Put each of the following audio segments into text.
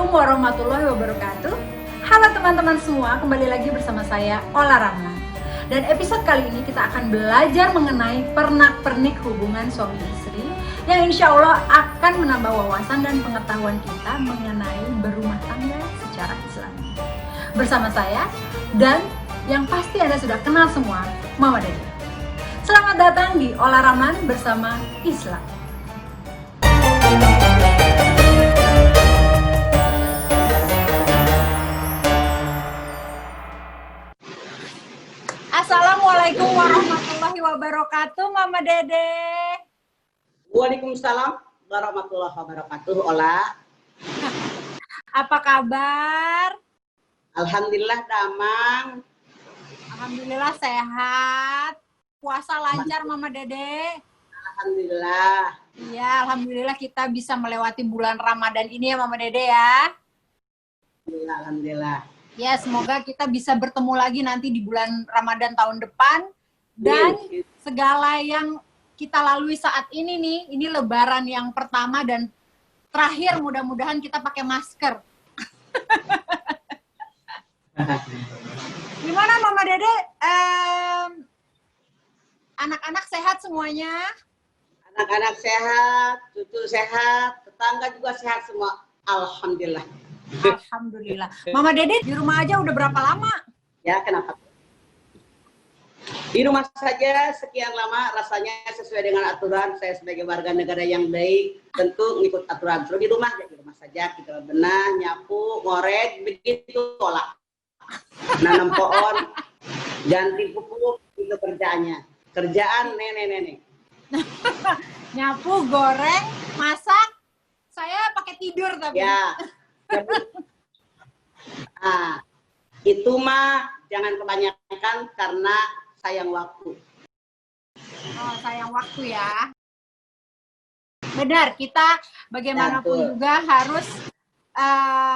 Assalamualaikum warahmatullahi wabarakatuh. Halo teman-teman semua, kembali lagi bersama saya Ola Ramlan. Dan episode kali ini kita akan belajar mengenai pernak-pernik hubungan suami istri yang insya Allah akan menambah wawasan dan pengetahuan kita mengenai berumah tangga secara Islami. Bersama saya dan yang pasti Anda sudah kenal semua, Mama Dede. Selamat datang di Ola Ramlan bersama Islam. Assalamualaikum warahmatullahi wabarakatuh, Mama Dede. Waalaikumsalam warahmatullahi wabarakatuh, Ola. Apa kabar? Alhamdulillah damang. Alhamdulillah sehat. Puasa lancar, Mama Dede. Alhamdulillah. Iya, alhamdulillah kita bisa melewati bulan Ramadan ini ya, Mama Dede ya. Alhamdulillah. Ya, semoga kita bisa bertemu lagi nanti di bulan Ramadan tahun depan. Dan segala yang kita lalui saat ini nih, ini lebaran yang pertama dan terakhir, mudah-mudahan kita pakai masker. Gimana Mama Dede? Anak-anak sehat semuanya? Anak-anak sehat, cucu sehat, tetangga juga sehat semua. Alhamdulillah. Alhamdulillah. Mama Dede di rumah aja udah berapa lama? Ya, kenapa? Di rumah saja sekian lama, rasanya sesuai dengan aturan. Saya sebagai warga negara yang baik tentu ngikut aturan. Terus di rumah saja kita benah, nyapu, ngorek, begitu olah. Nanam pohon, ganti pupuk, itu kerjaannya. Kerjaan nenek-nenek. Nyapu, goreng, masak. Saya pakai tidur tapi. Ya. Nah, itu mah jangan kebanyakan karena sayang waktu. Oh, sayang waktu ya. Benar, kita bagaimanapun juga harus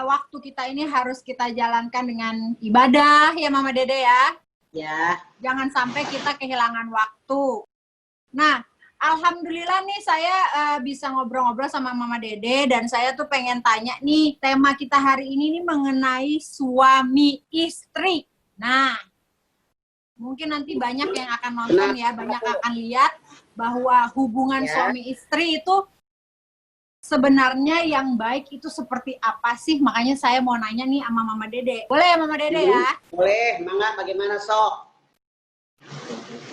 waktu kita ini harus kita jalankan dengan ibadah ya Mama Dede ya. Ya. Jangan sampai kita kehilangan waktu. Nah, alhamdulillah nih saya bisa ngobrol-ngobrol sama Mama Dede dan saya tuh pengen tanya nih, tema kita hari ini nih mengenai suami istri. Nah, mungkin nanti banyak yang akan nonton ya, banyak akan lihat bahwa hubungan suami istri itu sebenarnya yang baik itu seperti apa sih? Makanya saya mau nanya nih sama Mama Dede. Boleh ya Mama Dede ya? Boleh, mangga bagaimana sok?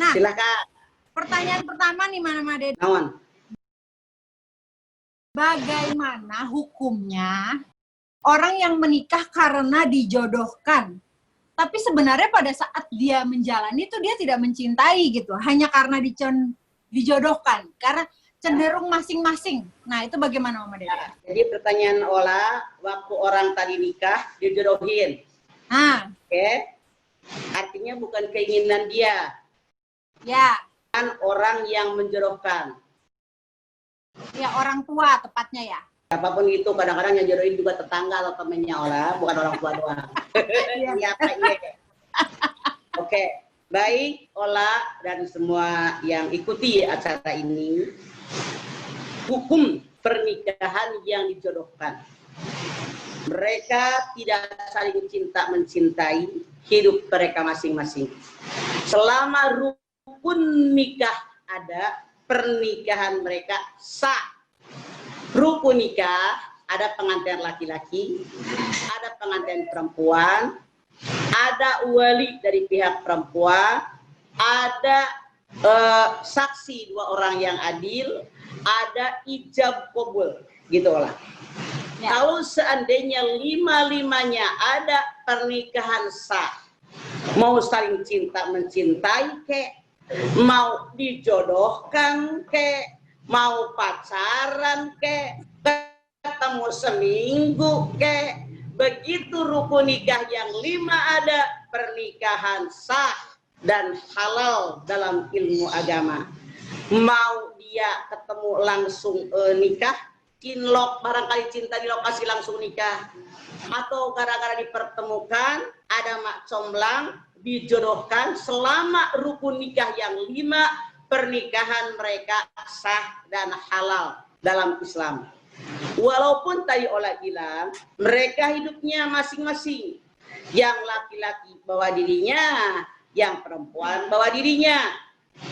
Nah, silakan. Pertanyaan pertama nih Mama Dede. Nawan. Bagaimana hukumnya orang yang menikah karena dijodohkan? Tapi sebenarnya pada saat dia menjalani itu dia tidak mencintai gitu. Hanya karena dijodohkan. Karena cenderung masing-masing. Nah itu bagaimana Mama Dede? Ya, jadi pertanyaan Ola, waktu orang tadi nikah dijodohin. Oke. Artinya bukan keinginan dia. Ya. Orang yang menjodohkan. Ya, orang tua tepatnya ya. Apapun itu, kadang-kadang yang jodohin juga tetangga atau temennya Ola, bukan orang tua doang. Iya. Oke, baik Ola dan semua yang ikuti acara ini. Hukum pernikahan yang dijodohkan. Mereka tidak saling mencintai hidup mereka masing-masing. Selama rukun nikah ada, pernikahan mereka sah. Rukun nikah ada pengantin laki-laki, ada pengantin perempuan, ada wali dari pihak perempuan, ada saksi 2 orang yang adil, ada ijab qabul, gitu lah. Ya. Kalau seandainya 5-5-nya ada pernikahan sah, mau saling cinta mencintai kek, mau dijodohkan kek, mau pacaran kek, ketemu seminggu kek, begitu rukun nikah yang 5 ada, pernikahan sah dan halal dalam ilmu agama. Mau dia ketemu langsung nikah, cinlok, barangkali cinta di lokasi langsung nikah, atau gara-gara dipertemukan ada mak comblang dijodohkan, selama rukun nikah yang 5 pernikahan mereka sah dan halal dalam Islam. Walaupun tadi Ola bilang, mereka hidupnya masing-masing. Yang laki-laki bawa dirinya, yang perempuan bawa dirinya.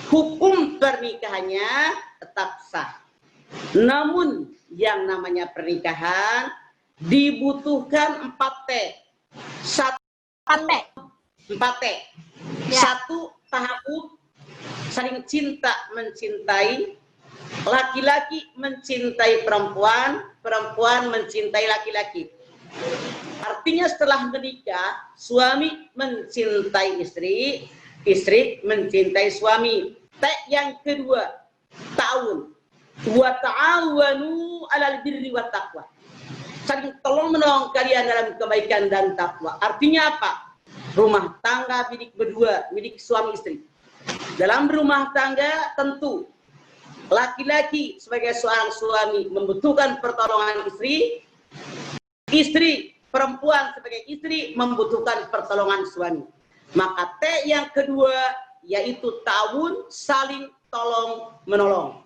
Hukum pernikahannya tetap sah. Namun yang namanya pernikahan dibutuhkan 4T. 4T. Ya. 1, tahabbub, saling cinta mencintai. Laki-laki mencintai perempuan, perempuan mencintai laki-laki. Artinya setelah menikah, suami mencintai istri, istri mencintai suami. Yang kedua, ta'awun. Wa ta'awanu 'alal birri wat taqwa. Saling tolong-menolong kalian dalam kebaikan dan takwa. Artinya apa? Rumah tangga milik berdua, milik suami istri. Dalam rumah tangga tentu laki-laki sebagai seorang suami membutuhkan pertolongan istri, istri perempuan sebagai istri membutuhkan pertolongan suami. Maka T yang kedua yaitu ta'awun, saling tolong menolong.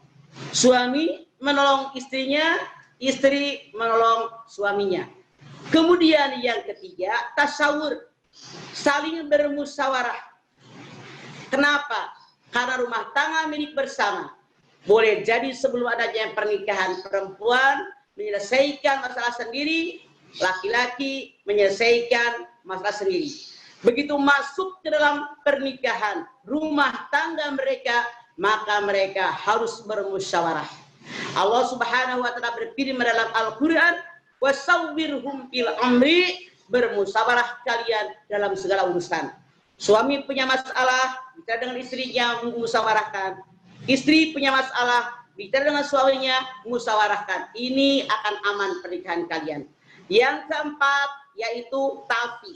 Suami menolong istrinya, istri menolong suaminya. Kemudian yang ketiga, tasyawur, saling bermusyawarah. Kenapa? Karena rumah tangga milik bersama. Boleh jadi sebelum adanya pernikahan, perempuan menyelesaikan masalah sendiri, laki-laki menyelesaikan masalah sendiri. Begitu masuk ke dalam pernikahan, rumah tangga mereka, maka mereka harus bermusyawarah. Allah Subhanahu wa taala berfirman dalam Al-Qur'an, "Wasawwirhum fil amri", bermusyawarah kalian dalam segala urusan. Suami punya masalah, bicara dengan istrinya, musyawarahkan. Istri punya masalah, bicara dengan suaminya, musyawarahkan. Ini akan aman pernikahan kalian. Yang keempat, yaitu ta'fi,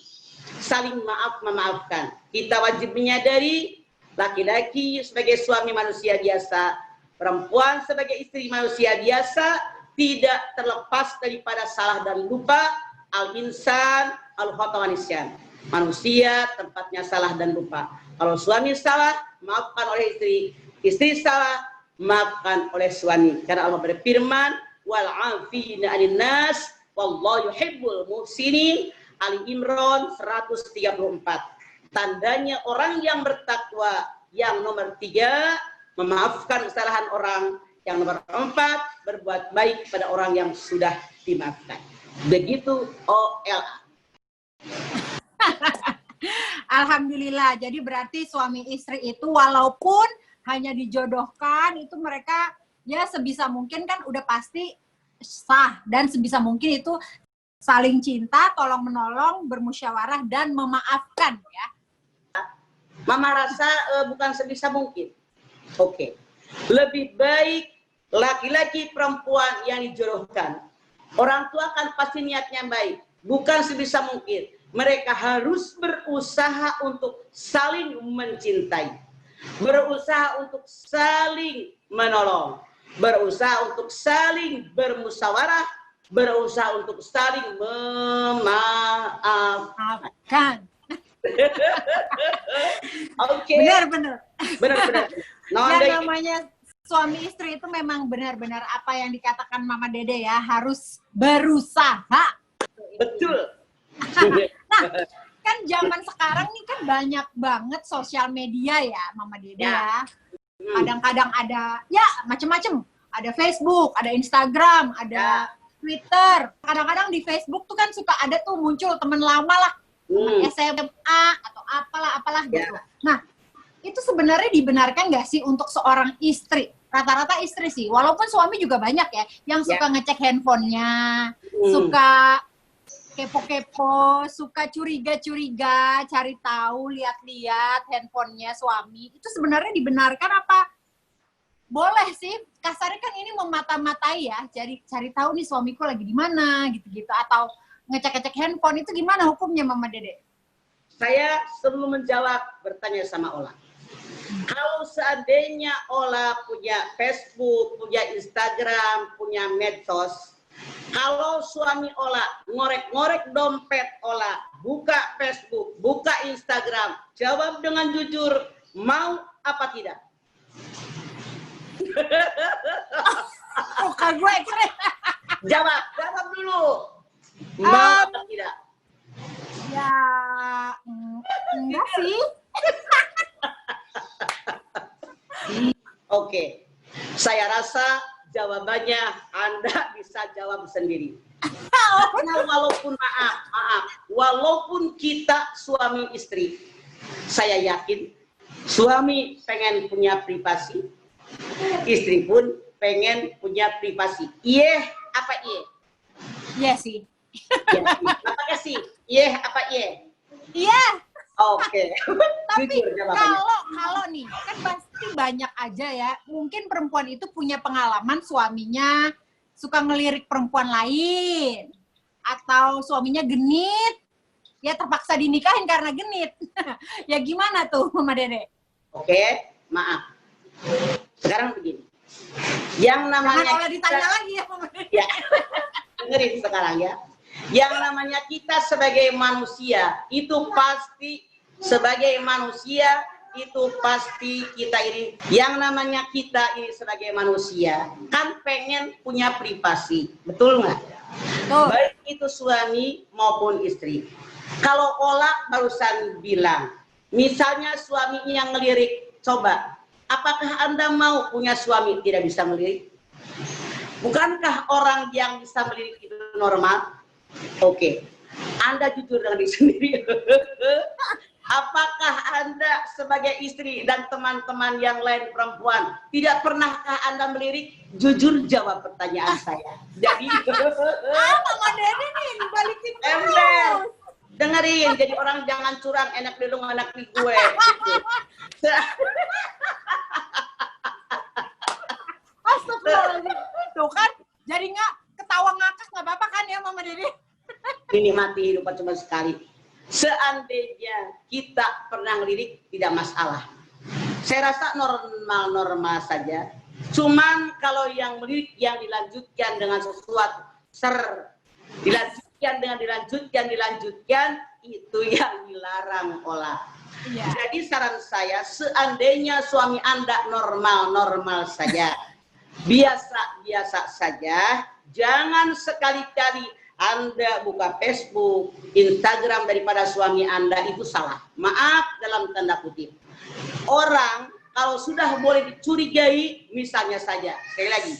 saling maaf memaafkan. Kita wajib menyadari, laki-laki sebagai suami manusia biasa, perempuan sebagai istri manusia biasa, tidak terlepas daripada salah dan lupa. Al-insan, al-khata wa nisyan. Manusia tempatnya salah dan lupa. Kalau suami salah, maafkan oleh istri. Istri salah, maafkan oleh suami. Karena Allah berfirman, wal 'afina 'anil nas wallahu yuhibbul muhsinin. Ali Imran 134. Tandanya orang yang bertakwa yang nomor 3, memaafkan kesalahan orang. Yang nomor 4, berbuat baik pada orang yang sudah dimaafkan. Begitu OLA. Alhamdulillah. Jadi berarti suami istri itu walaupun hanya dijodohkan, itu mereka ya sebisa mungkin kan udah pasti sah, dan sebisa mungkin itu saling cinta, tolong menolong, bermusyawarah dan memaafkan ya. Mama rasa bukan sebisa mungkin. Oke. Lebih baik laki-laki perempuan yang dijodohkan. Orang tua kan pasti niatnya baik. Bukan sebisa mungkin. Mereka harus berusaha untuk saling mencintai. Berusaha untuk saling menolong. Berusaha untuk saling bermusyawarah. Berusaha untuk saling memaafkan. Oke. Benar. Yang namanya suami istri itu memang benar-benar apa yang dikatakan Mama Dede ya, harus berusaha. Betul. Nah, kan zaman sekarang nih kan banyak banget sosial media ya, Mama Dede ya. Kadang-kadang ada ya macem-macem. Ada Facebook, ada Instagram, ada Twitter. Kadang-kadang di Facebook tuh kan suka ada tuh muncul teman lama lah. SMA atau apalah gitu. Nah, itu sebenarnya dibenarkan nggak sih untuk seorang istri? Rata-rata istri sih, walaupun suami juga banyak ya yang suka ngecek handphonenya, suka kepo-kepo, suka curiga-curiga, cari tahu, lihat-lihat handphonenya suami. Itu sebenarnya dibenarkan apa? Boleh sih, kasarnya kan ini memata-matai ya, cari tahu nih suamiku lagi di mana gitu-gitu, atau ngecek-ngecek handphone, itu gimana hukumnya Mama Dede? Saya sebelum menjawab bertanya sama Ola. Kalau seandainya Ola punya Facebook, punya Instagram, punya medsos, kalau suami Ola ngorek-ngorek dompet Ola, buka Facebook, buka Instagram, jawab dengan jujur, mau apa tidak? Muka gue keren. Jawab dulu. Mau atau tidak? Ya, enggak sih. Oke. Saya rasa jawabannya Anda bisa jawab sendiri. Karena walaupun kita suami istri, saya yakin suami pengen punya privasi, istri pun pengen punya privasi. Iya apa iya? Iya sih. Iya sih. Apakah sih? Iya apa iya? Iya. Oke. Tapi Jujur jawabannya. kalau nih kan pasti banyak aja ya. Mungkin perempuan itu punya pengalaman suaminya suka ngelirik perempuan lain atau suaminya genit. Ya terpaksa dinikahin karena genit. Ya gimana tuh Mama Dede? Oke, maaf. Sekarang begini. Yang namanya Jangan ditanya lagi ya Mama Dede. Ya, dengerin sekarang ya. Yang namanya kita sebagai manusia itu pasti kita ini, yang namanya kita ini sebagai manusia kan pengen punya privasi, betul nggak? Baik itu suami maupun istri. Kalau Ola barusan bilang, misalnya suaminya yang ngelirik, coba, apakah Anda mau punya suami tidak bisa melirik? Bukankah orang yang bisa melirik itu normal? Oke, Anda jujur dengan diri sendiri. Apakah Anda sebagai istri dan teman-teman yang lain perempuan tidak pernahkah Anda melirik? Jujur jawab pertanyaan saya. Jadi, Mama Dede nih balikin ember. Dengerin, jadi orang jangan curang enak di lu anak di gue. Gitu. Astagfirullahaladzim. Tuh kan, jadi nggak ketawa ngakak nggak apa-apa kan ya Mama Dede? Ini mati hidup cuma sekali. Seandainya kita pernah ngelirik tidak masalah. Saya rasa normal-normal saja. Cuman kalau yang melirik yang dilanjutkan dengan sesuatu dilanjutkan itu yang dilarang Ola. Ya. Jadi saran saya, seandainya suami Anda normal-normal saja, biasa-biasa saja, jangan sekali-kali Anda buka Facebook, Instagram daripada suami Anda, itu salah. Maaf dalam tanda kutip. Orang kalau sudah boleh dicurigai, misalnya saja, sekali lagi,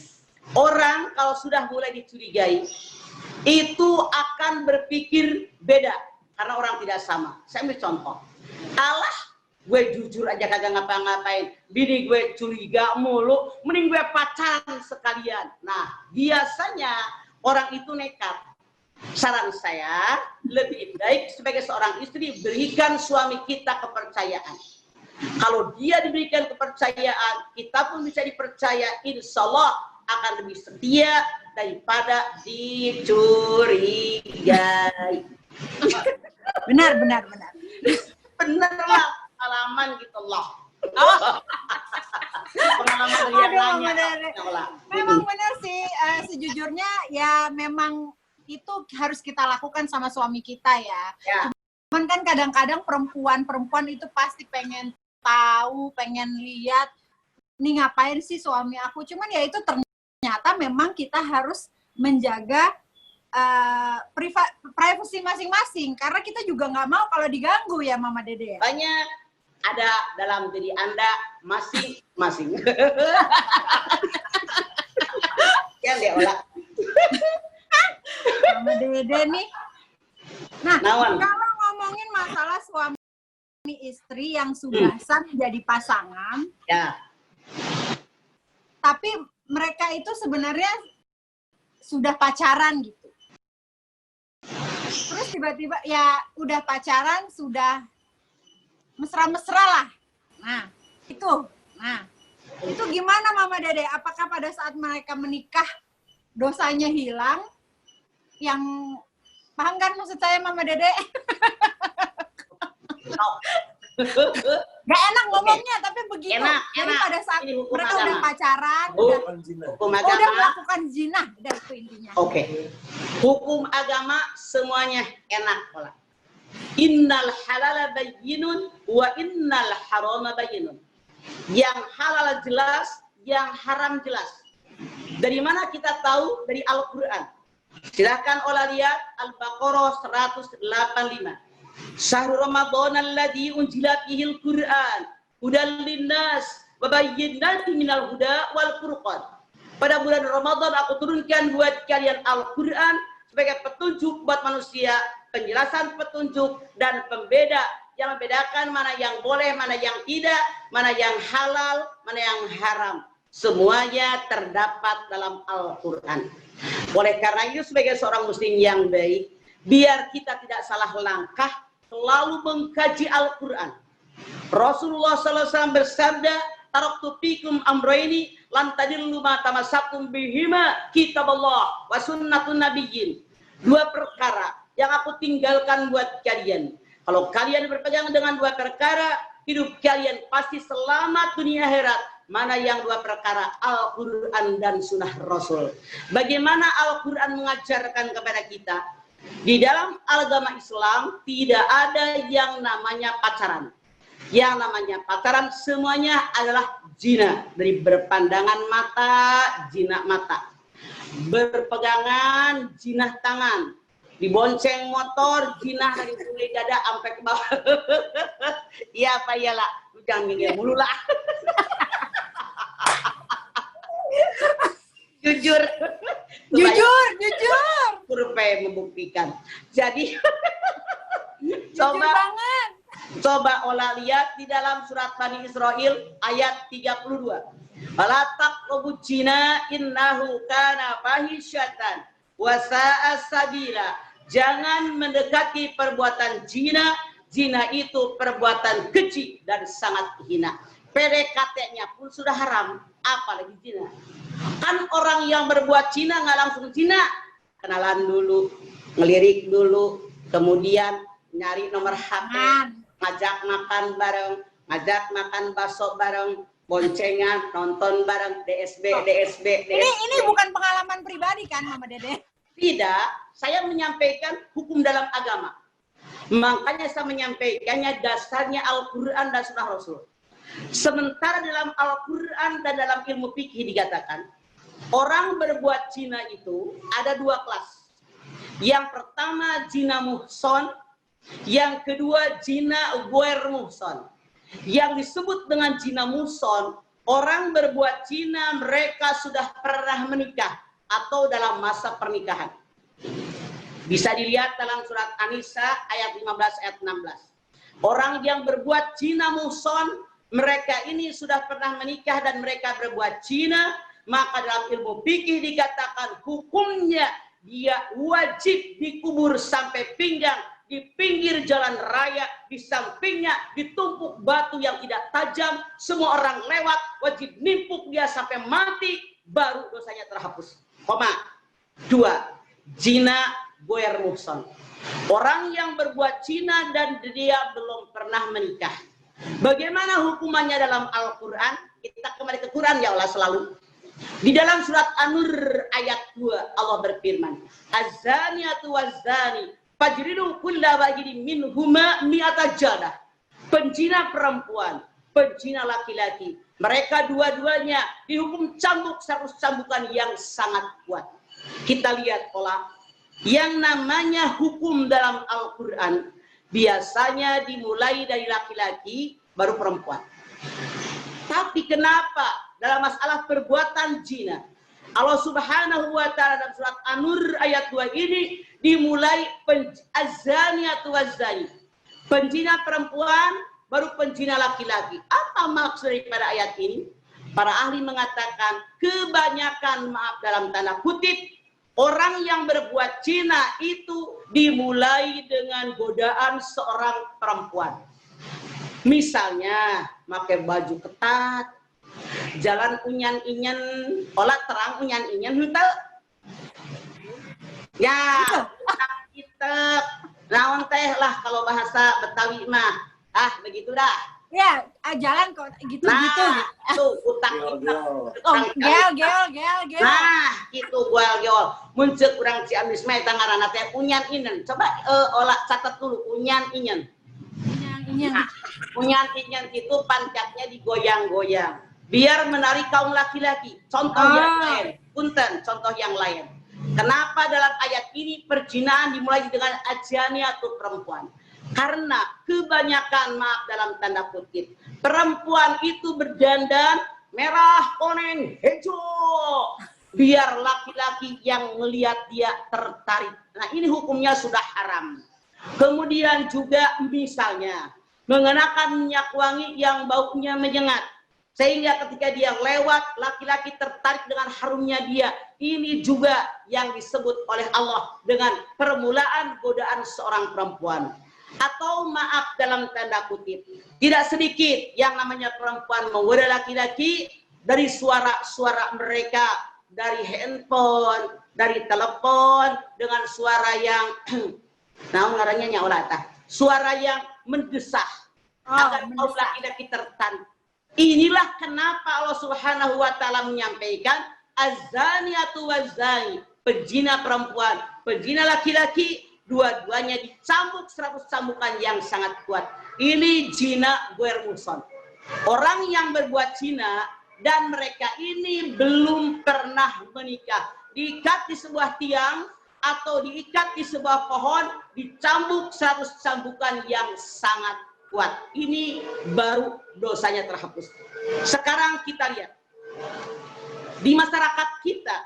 orang kalau sudah mulai dicurigai, itu akan berpikir beda, karena orang tidak sama. Saya ambil contoh. Alah, gue jujur aja kagak ngapa-ngapain, bini gue curiga mulu, mending gue pacaran sekalian. Nah, biasanya orang itu nekat. Saran saya, lebih baik sebagai seorang istri berikan suami kita kepercayaan. Kalau dia diberikan kepercayaan, kita pun bisa dipercaya, insya Allah akan lebih setia daripada dicurigai. Benar. Benerlah pengalaman gitu loh. Pengalaman yang nanya. Memang benar sih, sejujurnya ya memang itu harus kita lakukan sama suami kita ya. Cuman kan kadang-kadang perempuan itu pasti pengen tahu, pengen lihat nih ngapain sih suami aku. Cuman ya itu ternyata memang kita harus menjaga privasi masing-masing, karena kita juga nggak mau kalau diganggu ya Mama Dede. Banyak ada dalam diri Anda masing-masing. Kan dia Ola. Mama Dede nih. Nah, kalau ngomongin masalah suami istri yang sudah sah jadi pasangan, ya. Tapi mereka itu sebenarnya sudah pacaran gitu. Terus tiba-tiba ya udah pacaran, sudah mesra-mesra lah. Nah, itu gimana Mama Dede? Apakah pada saat mereka menikah dosanya hilang? Yang paham kan maksud saya Mama Dede? Gak enak ngomongnya, tapi begitu. Jadi pada saat mereka udah pacaran, udah melakukan zina, udah itu intinya. Oke. Hukum agama semuanya enak Ola. Innal halala bayyinun wa innal harama bayyinun. Yang halal jelas, yang haram jelas. Dari mana kita tahu? Dari Al-Quran. Silahkan olah lihat Al-Baqarah 185. Syahrul Ramadan alladzi unzila fihil Qur'an hudal linnas wa bayyinatin minal huda wal furqan. Pada bulan Ramadan aku turunkan buat kalian Al-Qur'an sebagai petunjuk buat manusia, penjelasan petunjuk dan pembeda yang membedakan mana yang boleh, mana yang tidak, mana yang halal, mana yang haram. Semuanya terdapat dalam Al-Qur'an. Oleh karena itu sebagai seorang muslim yang baik, biar kita tidak salah langkah, selalu mengkaji Al-Qur'an. Rasulullah SAW bersabda, taraktu fikum amrayni lan tadillu ma tamassaktum bihima kitaballah wa sunnatun nabiyyin. Dua perkara yang aku tinggalkan buat kalian. Kalau kalian berpegang dengan dua perkara, hidup kalian pasti selamat dunia akhirat. Mana yang dua perkara? Al-Quran dan sunnah Rasul. Bagaimana Al-Quran mengajarkan kepada kita? Di dalam agama Islam tidak ada yang namanya pacaran. Yang namanya pacaran semuanya adalah zina. Dari berpandangan mata, zina mata. Berpegangan, zina tangan. Dibonceng motor, zina dari mulai dada sampai ke bawah. Iya apa iyalah, lu jangan ngingin mulu lah. Jujur. Jujur. Survei membuktikan. Jadi Jujur banget. Coba olah lihat di dalam surat Bani Israil ayat 32. Wala taqrabu zina innahu kana fahisyatan wa sa'a sabila. Jangan mendekati perbuatan zina. Zina itu perbuatan keji dan sangat hina. PDKT-nya pun sudah haram, apalagi zina. Kan orang yang berbuat zina nggak langsung zina, kenalan dulu, ngelirik dulu, kemudian nyari nomor HP, ngajak makan bareng, ngajak makan bakso bareng, boncengan, nonton bareng, DSB. Ini bukan pengalaman pribadi kan, Mama Dede? Tidak, saya menyampaikan hukum dalam agama. Makanya saya menyampaikannya dasarnya Al-Quran dan Sunnah Rasul. Sementara dalam Al-Quran dan dalam ilmu fikih dikatakan, orang berbuat zina itu ada dua kelas. Yang pertama zina muhson, yang kedua zina ghair muhson. Yang disebut dengan zina muhson, orang berbuat zina mereka sudah pernah menikah atau dalam masa pernikahan. Bisa dilihat dalam surat An-Nisa ayat 15 ayat 16. Orang yang berbuat zina muhson, mereka ini sudah pernah menikah dan mereka berbuat zina, maka dalam ilmu fikih dikatakan hukumnya dia wajib dikubur sampai pinggang di pinggir jalan raya, di sampingnya ditumpuk batu yang tidak tajam, semua orang lewat wajib nimpuk dia sampai mati, baru dosanya terhapus. Koma. 2. Zina ghair muhsan. Orang yang berbuat zina dan dia belum pernah menikah. Bagaimana hukumannya dalam Al-Quran? Kita kembali ke Quran ya Allah selalu. Di dalam surat An-Nur ayat 2 Allah berfirman, Az-zaniyatu waz-zani fajridu kulla wahidin minhuma mi'ata jaldah. Penzina perempuan, penzina laki-laki, mereka dua-duanya dihukum cambuk 100 cambukan yang sangat kuat. Kita lihat pola yang namanya hukum dalam Al-Quran biasanya dimulai dari laki-laki baru perempuan. Tapi kenapa dalam masalah perbuatan zina Allah Subhanahu wa taala dalam surat An-Nur ayat 2 ini dimulai az-zaniyatu waz-zani. Penzina perempuan baru penzina laki-laki. Apa maksud daripada ayat ini? Para ahli mengatakan kebanyakan, maaf dalam tanda kutip, orang yang berbuat zina itu dimulai dengan godaan seorang perempuan. Misalnya pakai baju ketat, jalan unyan-inyan, olah terang unyan-inyan, henteu. Ya, kita naon teh lah kalau bahasa Betawi mah. Ah, begitu dah. Ya, jalan kok gitu-gitu. Nah, tuh utang kita. Oh, gel. Nah, gitu gel. Muncul urang Ciamis mah eta ngaranna teh unyan-inyan. Coba olah catat dulu unyan-inyan. Nah, unyan-inyan itu pancatnya digoyang-goyang biar menarik kaum laki-laki. Contoh yang lain, punten, contoh yang lain. Kenapa dalam ayat ini perzinahan dimulai dengan azaniatu perempuan? Karena kebanyakan, maaf dalam tanda kutip, perempuan itu berdandan merah, kuning, hijau, biar laki-laki yang melihat dia tertarik. Nah, ini hukumnya sudah haram. Kemudian juga misalnya mengenakan minyak wangi yang baunya menyengat, sehingga ketika dia lewat laki-laki tertarik dengan harumnya dia. Ini juga yang disebut oleh Allah dengan permulaan godaan seorang perempuan. Atau maaf dalam tanda kutip, tidak sedikit yang namanya perempuan menggoda laki-laki dari suara-suara mereka, dari handphone, dari telepon, dengan suara yang ngarannya nyaulata, suara yang mendesah agar kaum laki-laki tertarik. Inilah kenapa Allah Subhanahu wa taala menyampaikan az-zaniatu waz-zani, pezina perempuan, pezina laki-laki, dua-duanya dicambuk 100 cambukan yang sangat kuat. Ini zina ghair muhsan. Orang yang berbuat zina dan mereka ini belum pernah menikah, diikat di sebuah tiang atau diikat di sebuah pohon, dicambuk 100 cambukan yang sangat kuat. Ini baru dosanya terhapus. Sekarang kita lihat di masyarakat kita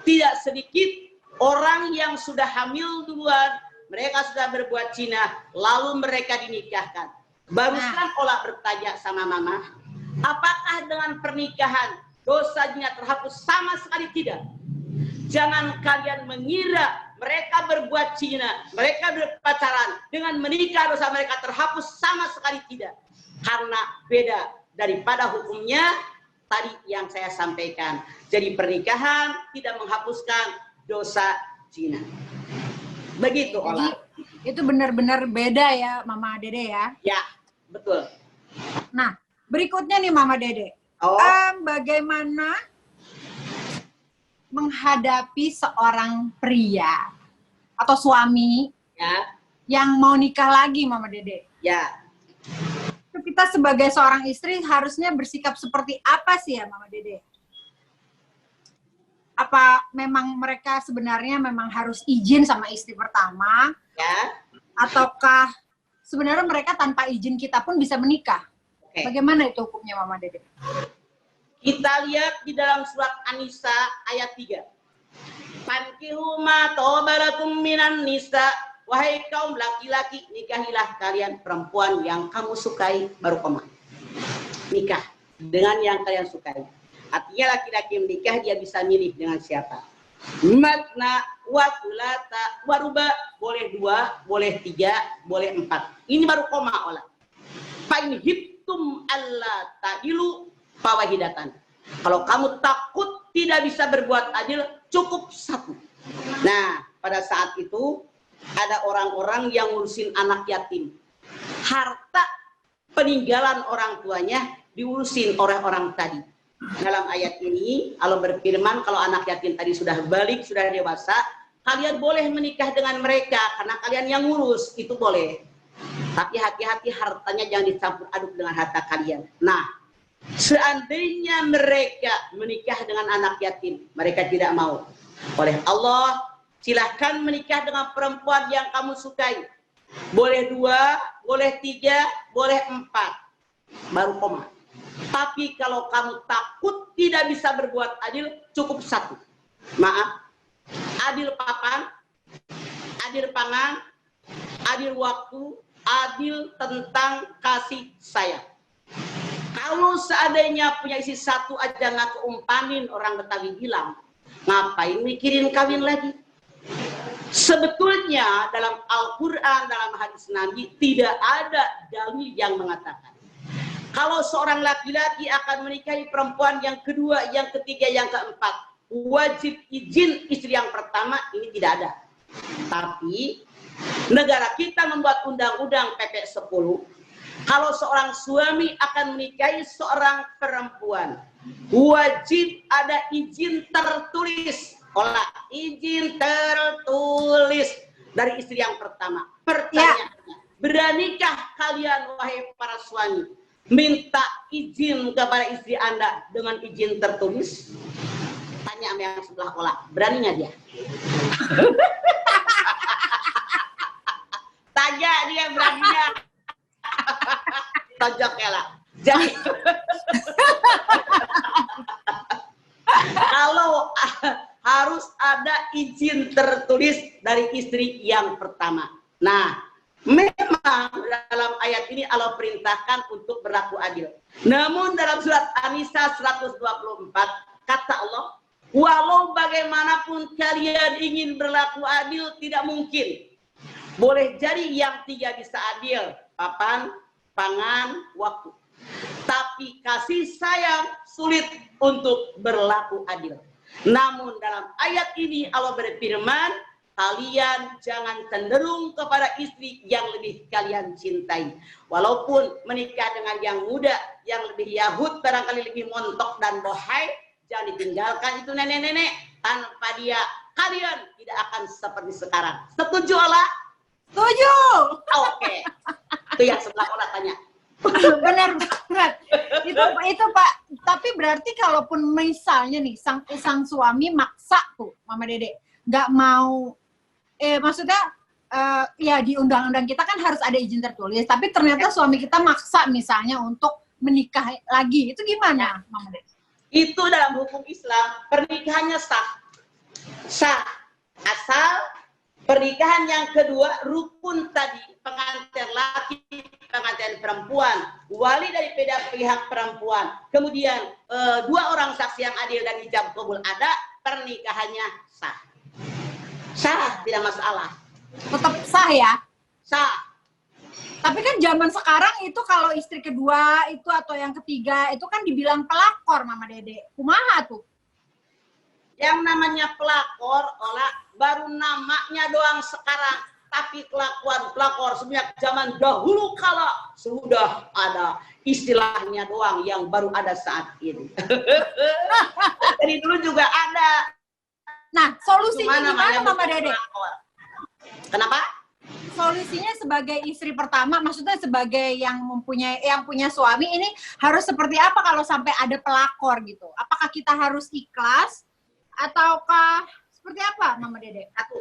tidak sedikit orang yang sudah hamil duluan, mereka sudah berbuat zina, lalu mereka dinikahkan. Barusan Ola bertanya sama Mama, apakah dengan pernikahan dosa zina terhapus? Sama sekali tidak. Jangan kalian mengira mereka berbuat zina, mereka berpacaran, dengan menikah dosa mereka terhapus, sama sekali tidak. Karena beda daripada hukumnya tadi yang saya sampaikan. Jadi pernikahan tidak menghapuskan dosa zina. Begitu, Ola. Itu benar-benar beda ya, Mama Dede ya? Ya, betul. Nah, berikutnya nih Mama Dede. Oh. Bagaimana menghadapi seorang pria atau suami yang mau nikah lagi, Mama Dede? Ya. Kita sebagai seorang istri harusnya bersikap seperti apa sih ya, Mama Dede? Apa memang mereka sebenarnya memang harus izin sama istri pertama? Ya. Ataukah sebenarnya mereka tanpa izin kita pun bisa menikah? Okay. Bagaimana itu hukumnya, Mama Dede? Kita lihat di dalam surat An-Nisa ayat 3. Fankihu ma tawbalakum minan nisa. Wahai kaum laki-laki, nikahilah kalian perempuan yang kamu sukai, baru koma. Nikah dengan yang kalian sukai. Artinya laki-laki menikah dia bisa milih dengan siapa. Matna wa thulatha wa ruba, boleh 2, boleh 3, boleh 4. Ini baru koma Ola. Fa in hibtum alla ta'dilu fawahidatan. Kalau kamu takut tidak bisa berbuat adil, cukup 1. Nah, pada saat itu ada orang-orang yang ngurusin anak yatim. Harta peninggalan orang tuanya diurusin oleh orang tadi. Dalam ayat ini Allah berfirman, kalau anak yatim tadi sudah balik, sudah dewasa, kalian boleh menikah dengan mereka karena kalian yang ngurus, itu boleh. Tapi hati-hati hartanya jangan dicampur aduk dengan harta kalian. Nah, seandainya mereka menikah dengan anak yatim, mereka tidak mau. Oleh Allah, silahkan menikah dengan perempuan yang kamu sukai. Boleh 2, boleh 3, boleh 4. Baru koma. Tapi kalau kamu takut tidak bisa berbuat adil, cukup 1. Maaf, adil papan, adil pangan, adil waktu, adil tentang kasih sayang. Kalau seandainya punya isi 1 aja nggak keumpamin, orang Betawi bilang, ngapain mikirin kawin lagi? Sebetulnya dalam Al-Quran, dalam hadis Nabi, tidak ada dalil yang mengatakan kalau seorang laki-laki akan menikahi perempuan yang kedua, yang ketiga, yang keempat, wajib izin istri yang pertama, ini tidak ada. Tapi negara kita membuat undang-undang PP 10, kalau seorang suami akan menikahi seorang perempuan, wajib ada izin tertulis. Izin tertulis dari istri yang pertama. Pertanyaannya, beranikah kalian wahai para suami minta izin kepada istri Anda dengan izin tertulis? Tanya sama yang sebelah Ola, berani nggak dia? Tanya dia berani nggak? Tonjok ya lah. Jadi kalau harus ada izin tertulis dari istri yang pertama. Nah, memang dalam ayat ini Allah perintahkan untuk berlaku adil. Namun dalam surat An-Nisa 124 kata Allah, walau bagaimanapun kalian ingin berlaku adil tidak mungkin. Boleh jadi yang tiga bisa adil, papan, pangan, waktu. Tapi kasih sayang sulit untuk berlaku adil. Namun dalam ayat ini Allah berfirman, kalian jangan cenderung kepada istri yang lebih kalian cintai. Walaupun menikah dengan yang muda, yang lebih Yahud, barangkali lebih montok dan bohai, jangan ditinggalkan itu nenek-nenek. Tanpa dia, kalian tidak akan seperti sekarang. Setuju Allah? Setuju. Oke. Itu yang sebelah Ola tanya. Benar banget. Itu Pak. Tapi berarti kalaupun misalnya nih sang suami maksa tuh, Mama Dede, nggak mau, maksudnya ya di undang-undang kita kan harus ada izin tertulis. Tapi ternyata suami kita maksa misalnya untuk menikah lagi, itu gimana, Mama Dede? Itu dalam hukum Islam pernikahannya sah. Sah. Asal pernikahan yang kedua rukun tadi, pengantin laki, pengantin perempuan, wali dari pihak perempuan, kemudian dua orang saksi yang adil dan ijab kabul ada, pernikahannya sah. Sah, tidak masalah. Tetap sah ya? Sah. Tapi kan zaman sekarang itu kalau istri kedua itu atau yang ketiga itu kan dibilang pelakor, Mama Dede. Kumaha tuh? Yang namanya pelakor, Ola, baru namanya doang sekarang. Tapi kelakuan pelakor semenjak zaman dahulu kala sudah ada, istilahnya doang yang baru ada saat ini. Jadi dulu juga ada. Nah, solusinya gimana, Mama Dede? Kenapa? Solusinya sebagai istri pertama, maksudnya sebagai yang punya suami ini harus seperti apa kalau sampai ada pelakor gitu? Apakah kita harus ikhlas ataukah seperti apa, Mama Dede? Satu,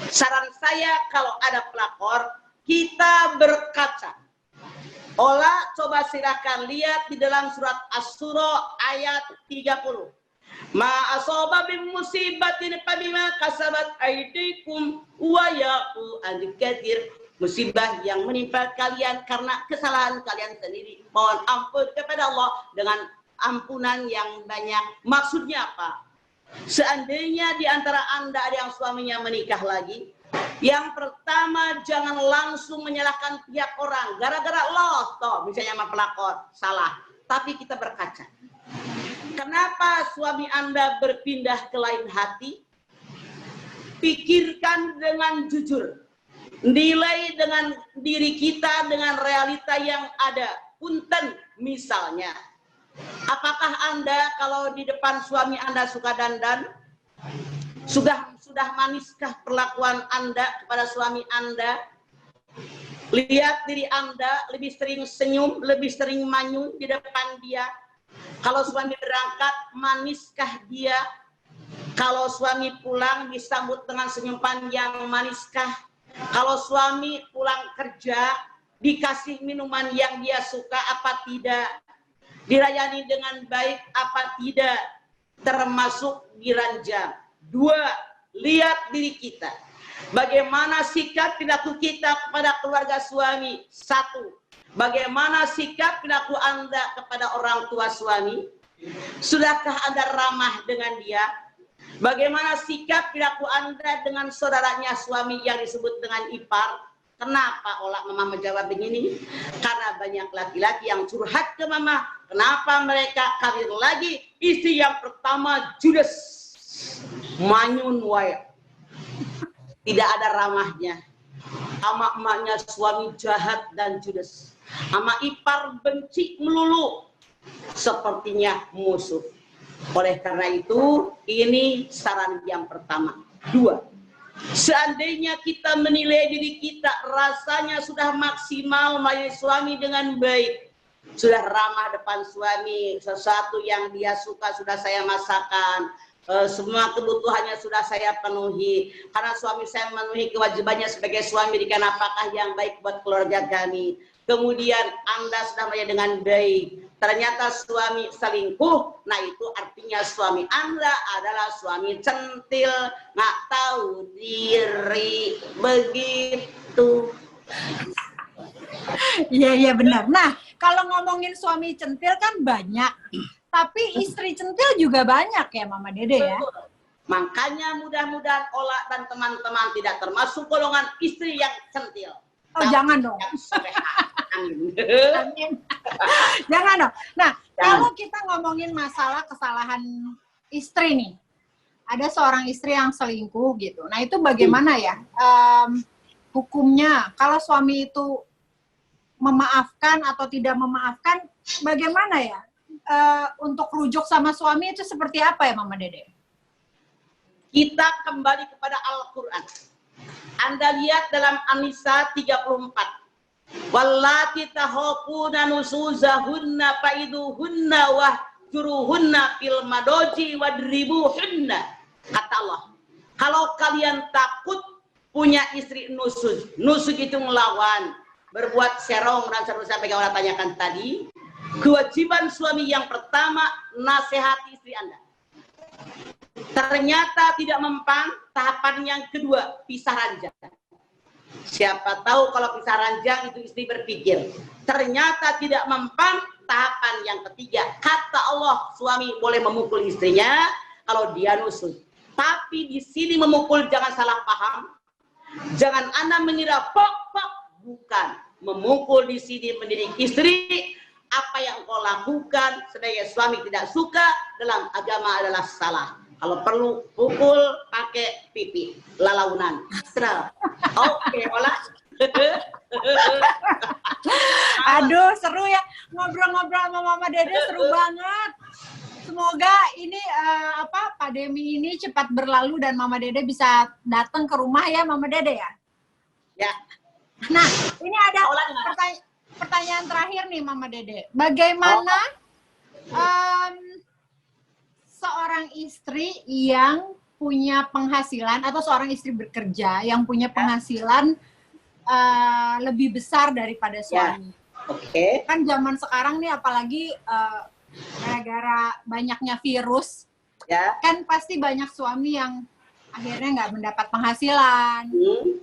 saran saya kalau ada pelakor, kita berkaca. Ola coba silakan lihat di dalam surat Asy-Syura ayat 30. Ma asaba min musibatin fabima kasabat aydikum wa ya'fu an katsir. Musibah yang menimpa kalian karena kesalahan kalian sendiri. Mohon ampun kepada Allah dengan ampunan yang banyak. Maksudnya apa? Seandainya di antara Anda ada yang suaminya menikah lagi, yang pertama jangan langsung menyalahkan pihak orang. Gara-gara lo, toh misalnya sama pelakor, salah. Tapi kita berkaca. Kenapa suami Anda berpindah ke lain hati? Pikirkan dengan jujur. Nilai dengan diri kita dengan realita yang ada. Punten misalnya. Apakah Anda kalau di depan suami Anda suka dandan? Sudah maniskah perlakuan Anda kepada suami Anda? Lihat diri Anda lebih sering senyum, lebih sering manyun di depan dia. Kalau suami berangkat, maniskah dia? Kalau suami pulang, disambut dengan senyuman yang maniskah? Kalau suami pulang kerja, dikasih minuman yang dia suka apa tidak? Dilayani dengan baik apa tidak? Termasuk diranjang. Dua, lihat diri kita. Bagaimana sikap perilaku kita kepada keluarga suami? Satu, bagaimana sikap perilaku Anda kepada orang tua suami? Sudahkah Anda ramah dengan dia? Bagaimana sikap perilaku Anda dengan saudaranya suami yang disebut dengan ipar? Kenapa Ola Mama menjawab begini? Karena banyak laki-laki yang curhat ke Mama. Kenapa mereka kawin lagi? Istri yang pertama judes, manyun wae. Tidak ada ramahnya. Sama emaknya suami jahat dan judes. Sama ipar benci melulu. Sepertinya musuh. Oleh karena itu, ini saran yang pertama. Dua, seandainya kita menilai diri kita rasanya sudah maksimal melayani suami dengan baik. Sudah ramah depan suami, sesuatu yang dia suka sudah saya masakan. semua kebutuhannya sudah saya penuhi. Karena suami saya memenuhi kewajibannya sebagai suami, berikan apakah yang baik buat keluarga kami. Kemudian Anda sudah melayani dengan baik. Ternyata suami selingkuh, nah itu artinya suami Anda adalah suami centil, nggak tahu diri, begitu. Iya benar. Nah, kalau ngomongin suami centil kan banyak, tapi istri centil juga banyak ya Mama Dede ya. Makanya mudah-mudahan Ola dan teman-teman tidak termasuk golongan istri yang centil. Oh, jangan dong. Amin. Jangan dong. Nah, kalau kita ngomongin masalah kesalahan istri nih, ada seorang istri yang selingkuh gitu. Nah, itu bagaimana ya hukumnya? Kalau suami itu memaafkan atau tidak memaafkan, bagaimana ya? Untuk rujuk sama suami itu seperti apa ya Mama Dede? Kita kembali kepada Al-Quran. Anda lihat dalam An-Nisa 34. Wallati tahaquna nusuzahunna faiduhunna wahjuruhunna fil madoji wadribuhunna. Kata Allah, kalau kalian takut punya istri nusuz. Nusuz itu ngelawan, berbuat serong dan seterusnya yang Allah tanyakan tadi. Kewajiban suami yang pertama, nasihati istri Anda. Ternyata tidak mempan, tahapan yang kedua, pisah ranjang. Siapa tahu kalau pisah ranjang itu istri berpikir. Ternyata tidak mempan, tahapan yang ketiga. Kata Allah, suami boleh memukul istrinya kalau dia nusuk. Tapi di sini memukul jangan salah paham. Jangan Anda mengira pok. Bukan. Memukul di sini mendidik istri. Apa yang engkau lakukan sebagai suami tidak suka dalam agama adalah salah. Kalau perlu pukul pakai pipi, lalaunan. Oke, Ola. Aduh, seru ya ngobrol-ngobrol sama Mama Dede, seru banget. Semoga ini pandemi ini cepat berlalu dan Mama Dede bisa datang ke rumah ya Mama Dede ya. Ya. Nah, ini ada pertanyaan terakhir nih Mama Dede. Bagaimana seorang istri yang punya penghasilan atau seorang istri bekerja yang punya penghasilan lebih besar daripada suami? Oke. Kan zaman sekarang nih apalagi gara-gara banyaknya virus, kan pasti banyak suami yang akhirnya nggak mendapat penghasilan.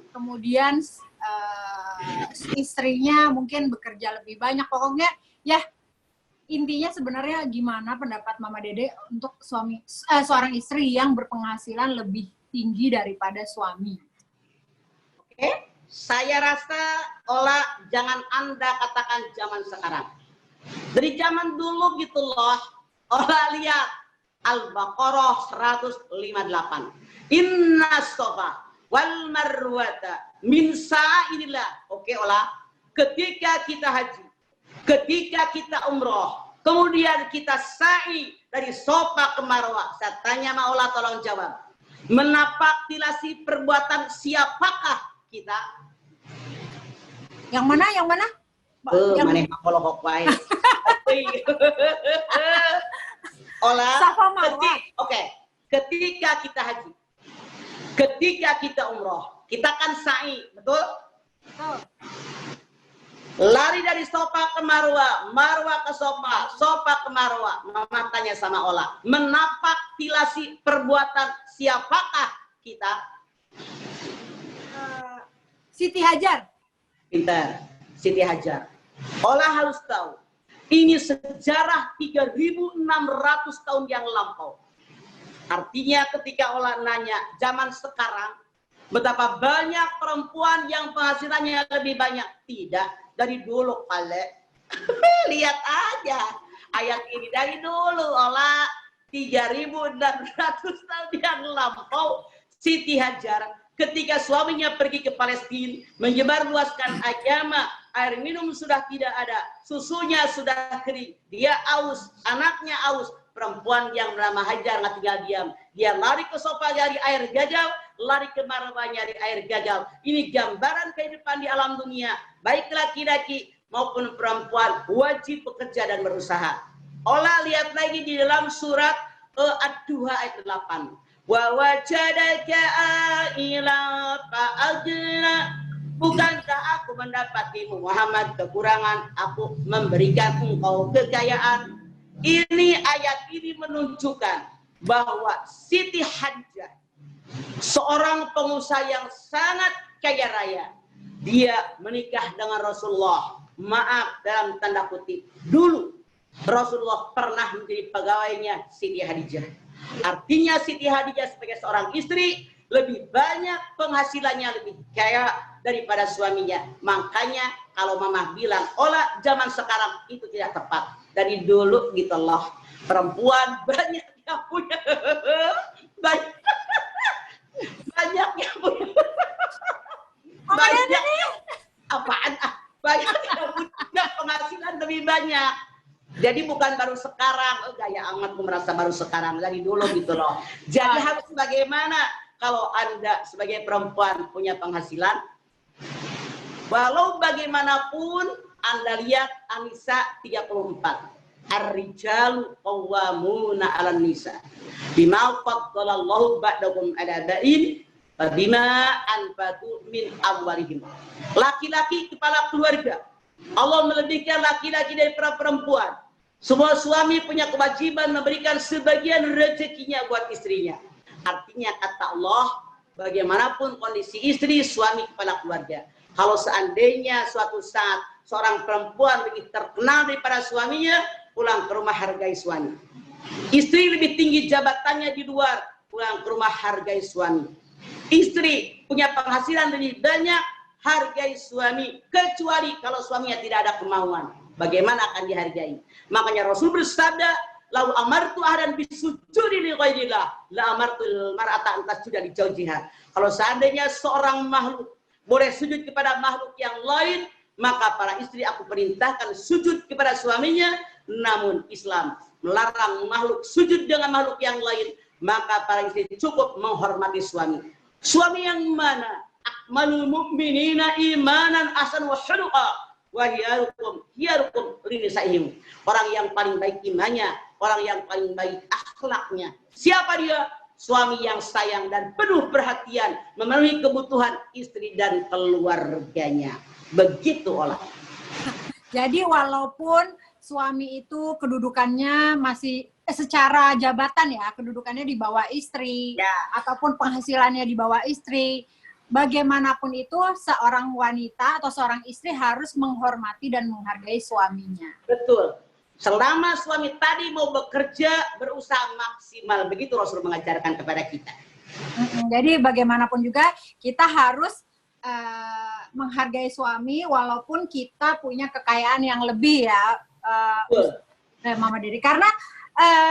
Kemudian istrinya mungkin bekerja lebih banyak. Pokoknya ya intinya sebenarnya gimana pendapat Mama Dede untuk seorang istri yang berpenghasilan lebih tinggi daripada suami? Oke, saya rasa Ola jangan Anda katakan zaman sekarang. Dari zaman dulu gitu loh. Ola lihat Al-Baqarah 158. Inna sofa wal marwata min sa'ilillah. Oke Ola, ketika kita haji, ketika kita umroh, kemudian kita sa'i dari Sofa ke Marwah. Saya tanya sama Allah, tolong jawab. Menapaktilasi perbuatan siapakah kita? Yang mana? Yang mana? Mana kalau kok baik. Olah. Safa Marwah. Oke. Ketika kita haji, ketika kita umroh, kita kan sa'i, betul? Betul. Lari dari Sofa ke Marwah, Marwah ke Sofa, Sofa ke Marwah. Mama tanya sama Ola, menapaktilasi perbuatan siapakah kita? Siti Hajar. Pintar, Siti Hajar. Ola harus tahu, ini sejarah 3.600 tahun yang lampau. Artinya ketika Ola nanya, zaman sekarang, betapa banyak perempuan yang penghasilannya lebih banyak? Tidak. Dari dulu kali. Lihat aja. Ayat ini dari dulu. Olah 3.600 tahun yang lampau. Siti Hajar ketika suaminya pergi ke Palestina menyebarluaskan agama. Air minum sudah tidak ada. Susunya sudah kering. Dia aus. Anaknya aus. Perempuan yang bernama Hajar nggak tinggal diam. Dia lari ke Sofa dari air gajal. Lari ke Marwah nyari air gagal. Ini gambaran kehidupan di alam dunia. Baik laki-laki maupun perempuan wajib bekerja dan berusaha. Ola lihat lagi di dalam surat Ad-Duha ayat 8. Wa wajadaka aila fa'agna. Bukankah aku mendapatimu Muhammad kekurangan, aku memberikan engkau kekayaan. Ini ayat ini menunjukkan bahwa Siti Hadijah, seorang pengusaha yang sangat kaya raya, dia menikah dengan Rasulullah. Maaf dalam tanda kutip, dulu Rasulullah pernah menjadi pegawainya Siti Hadijah. Artinya Siti Hadijah sebagai seorang istri lebih banyak penghasilannya, lebih kaya daripada suaminya. Makanya kalau mama bilang olah zaman sekarang itu tidak tepat. Dari dulu gitu loh, perempuan banyak yang punya banyak, banyak yang punya banyak apaan banyak yang punya penghasilan lebih banyak. Jadi bukan baru sekarang, gaya amat merasa baru sekarang, dari dulu gitu loh. Jadi harus bagaimana kalau Anda sebagai perempuan punya penghasilan, walau bagaimanapun Anda lihat An-Nisa 34. Ar-rijalu qawwamuna 'alan nisa bima faddalallahu ba'dakum 'ala ba'in wa bima anfaqu min amwalihim. Laki-laki kepala keluarga. Allah melebihkan laki-laki dari perempuan. Semua suami punya kewajiban memberikan sebagian rezekinya buat istrinya. Artinya kata Allah, bagaimanapun kondisi istri, suami kepala keluarga. Kalau seandainya suatu saat seorang perempuan lebih terkenal daripada suaminya, pulang ke rumah hargai suami. Istri lebih tinggi jabatannya di luar, pulang ke rumah hargai suami. Istri punya penghasilan lebih banyak, hargai suami, kecuali kalau suaminya tidak ada kemauan. Bagaimana akan dihargai? Makanya Rasul bersabda, "Lau amartu ahdan bisujudi li ghairillah, la amartul mar'ata an tasjuda li zawjiha." Kalau seandainya seorang makhluk boleh sujud kepada makhluk yang lain, maka para istri aku perintahkan sujud kepada suaminya. Namun Islam melarang makhluk sujud dengan makhluk yang lain, maka para istri cukup menghormati suami. Suami yang mana? Akmalul mu'minina imanan ahsan wa khuluqa wa hiyarukum linisaihim. Orang yang paling baik imannya, orang yang paling baik akhlaknya. Siapa dia? Suami yang sayang dan penuh perhatian, memenuhi kebutuhan istri dan keluarganya. Begitu olah. Jadi walaupun suami itu kedudukannya masih secara jabatan ya, kedudukannya di bawah istri, ya, ataupun penghasilannya di bawah istri, bagaimanapun itu seorang wanita atau seorang istri harus menghormati dan menghargai suaminya. Betul. Selama suami tadi mau bekerja, berusaha maksimal. Begitu Rasul mengajarkan kepada kita. Jadi bagaimanapun juga kita harus menghargai suami walaupun kita punya kekayaan yang lebih ya, Mama Dede. Karena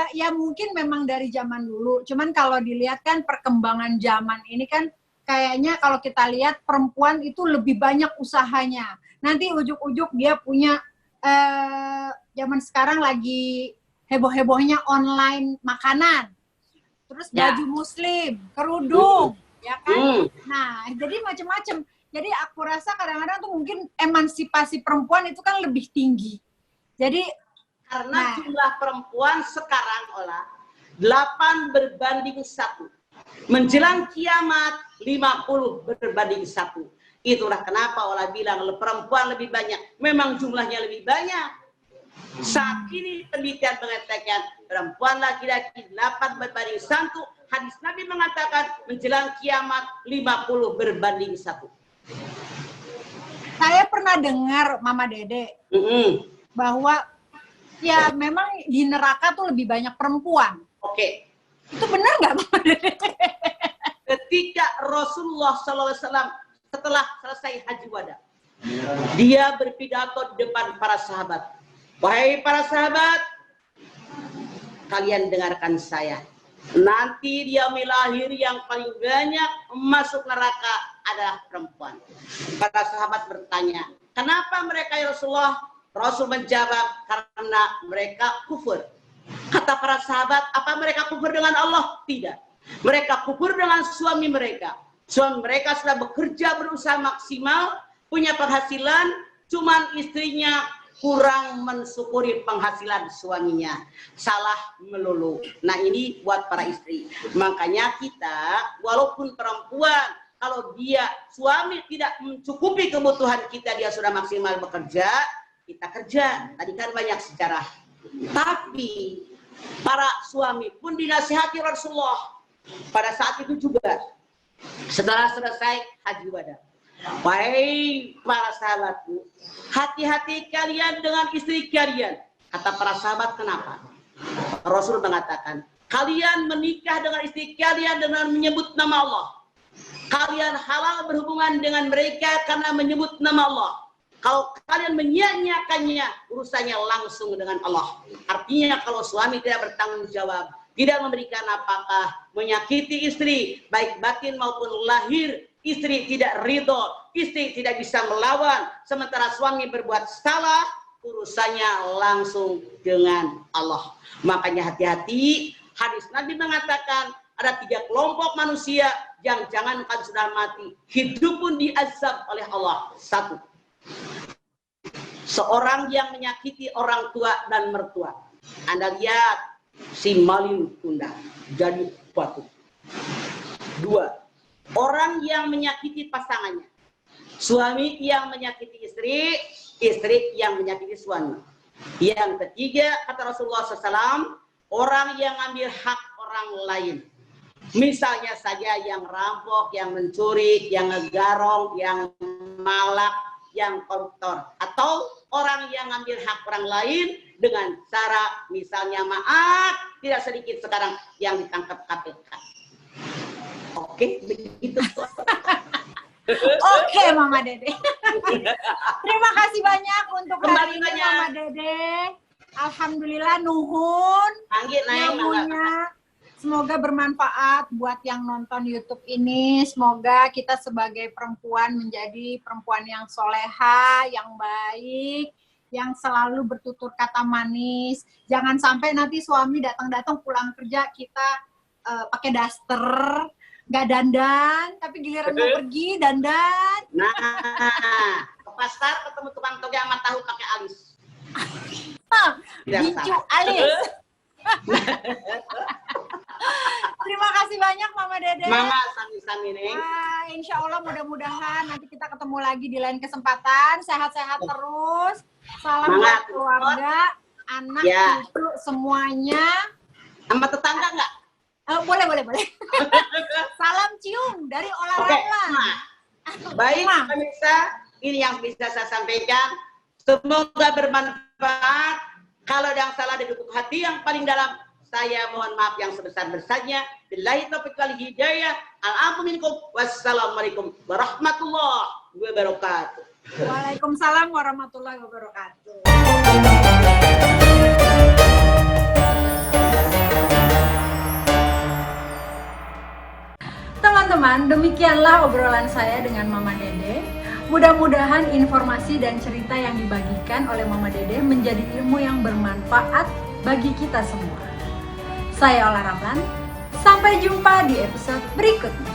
ya mungkin memang dari zaman dulu. Cuman kalau dilihat kan perkembangan zaman ini kan kayaknya kalau kita lihat perempuan itu lebih banyak usahanya. Nanti ujuk-ujuk dia punya zaman sekarang lagi heboh-hebohnya online makanan, terus baju muslim, kerudung, ya kan? Nah, jadi macam-macam. Jadi aku rasa kadang-kadang tuh mungkin emansipasi perempuan itu kan lebih tinggi. Jadi karena jumlah perempuan sekarang olah 8 berbanding 1. Menjelang kiamat 50 berbanding 1. Itulah kenapa olah bilang perempuan lebih banyak. Memang jumlahnya lebih banyak. Saat ini penelitian mengatakan perempuan laki-laki 8 berbanding 1. Hadis Nabi mengatakan menjelang kiamat 50 berbanding 1. Saya pernah dengar Mama Dede bahwa ya memang di neraka tuh lebih banyak perempuan. Oke. Itu benar nggak Mama Dede? Ketika Rasulullah SAW setelah selesai haji wada, dia berpidato di depan para sahabat. Wahai para sahabat, kalian dengarkan saya. Nanti dia melahir yang paling banyak masuk neraka adalah perempuan. Para sahabat bertanya, kenapa mereka ya Rasulullah? Rasul menjawab, karena mereka kufur. Kata para sahabat, apa mereka kufur dengan Allah? Tidak. Mereka kufur dengan suami mereka. Suami mereka sudah bekerja berusaha maksimal, punya penghasilan, cuman istrinya kurang mensyukuri penghasilan suaminya, salah melulu. Nah ini buat para istri. Makanya kita, walaupun perempuan, kalau dia suami tidak mencukupi kebutuhan kita, dia sudah maksimal bekerja, kita kerja. Tadi kan banyak sejarah. Tapi para suami pun dinasihati Rasulullah pada saat itu juga. Setelah selesai haji wada. Wahai para sahabatku, hati-hati kalian dengan istri kalian. Kata para sahabat, kenapa? Rasul mengatakan, kalian menikah dengan istri kalian dengan menyebut nama Allah. Kalian halal berhubungan dengan mereka karena menyebut nama Allah. Kalau kalian menyia-nyiakannya, urusannya langsung dengan Allah. Artinya kalau suami tidak bertanggung jawab, tidak memberikan nafkah, menyakiti istri, baik batin maupun lahir, istri tidak ridho, istri tidak bisa melawan, sementara suami berbuat salah, urusannya langsung dengan Allah. Makanya hati-hati, hadis Nabi mengatakan ada 3 kelompok manusia yang jangankan sudah mati, hidup pun diazab oleh Allah. 1, seorang yang menyakiti orang tua dan mertua. Anda lihat si maling tunda jadi batu. 2, orang yang menyakiti pasangannya. Suami yang menyakiti istri, istri yang menyakiti suami. Yang ketiga, kata Rasulullah SAW, orang yang ambil hak orang lain. Misalnya saja yang rampok, yang mencuri, yang ngegarong, yang malak, yang koruptor. Atau orang yang ambil hak orang lain dengan cara misalnya maaf, tidak sedikit sekarang yang ditangkap KPK. Oke, begitu. Oke, Mama Dede. Terima kasih banyak untuk hari ini, banyak. Mama Dede. Alhamdulillah, nuhun. Ilmunya. Semoga bermanfaat buat yang nonton YouTube ini. Semoga kita sebagai perempuan menjadi perempuan yang soleha, yang baik, yang selalu bertutur kata manis. Jangan sampai nanti suami datang-datang pulang kerja kita pakai daster, nggak dandan, tapi giliran mau pergi dandan. Nah, ke pasar ketemu tukang toge sama tahu pakai alis. Gincu alis. Terima kasih banyak Mama Dede. Mama sami-sami nih. Insya Allah mudah-mudahan nanti kita ketemu lagi di lain kesempatan. Sehat-sehat terus. Salam buat keluarga, anak, cucu, semuanya. Sama tetangga nggak? Boleh. Salam cium dari Olahraga. Baik, pemirsa, ini yang bisa saya sampaikan. Semoga bermanfaat. Kalau yang salah di lubuk hati yang paling dalam, saya mohon maaf yang sebesar-besarnya. Billahi taufiq wal hidayah. Al-afu minkum. Wassalamualaikum warahmatullahi wabarakatuh. Waalaikumsalam warahmatullahi wabarakatuh. Teman-teman, demikianlah obrolan saya dengan Mama Dede. Mudah-mudahan informasi dan cerita yang dibagikan oleh Mama Dede menjadi ilmu yang bermanfaat bagi kita semua. Saya Ola Ramlan, sampai jumpa di episode berikutnya.